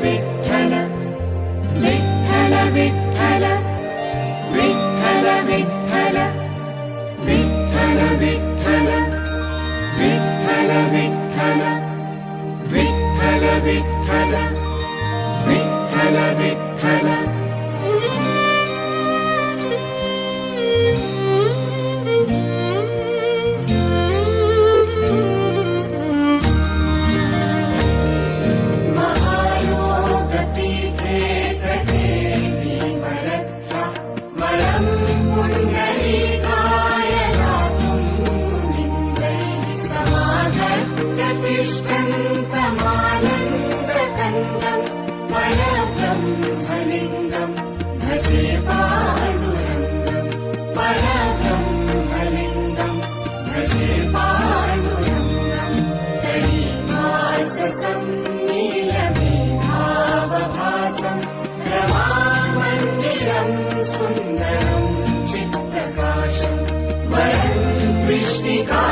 विठ्ठल विठ्ठल विठ्ठल विठ्ठल विठ्ठल विठ्ठल विठ्ठल विठ्ठल विठ्ठल विठ्ठल विठ्ठल विठ्ठल विठ्ठल महायोगपीठे तटे भीमरक्षा वरं पुण्डरीकाय दातुं मुनीन्द्रैः समागत्य तिष्ठन्तमानन्दकन्दं परब्रह्मलिङ्गं भजे पाण्डुरङ्गं परब्रह्मलिङ्गं भजे पाण्डुरङ्गं तणीवाससंनीलमेधावभासं रमामन्दिरं सुन्दरं चित्प्रकाशं वरं कृष्णिका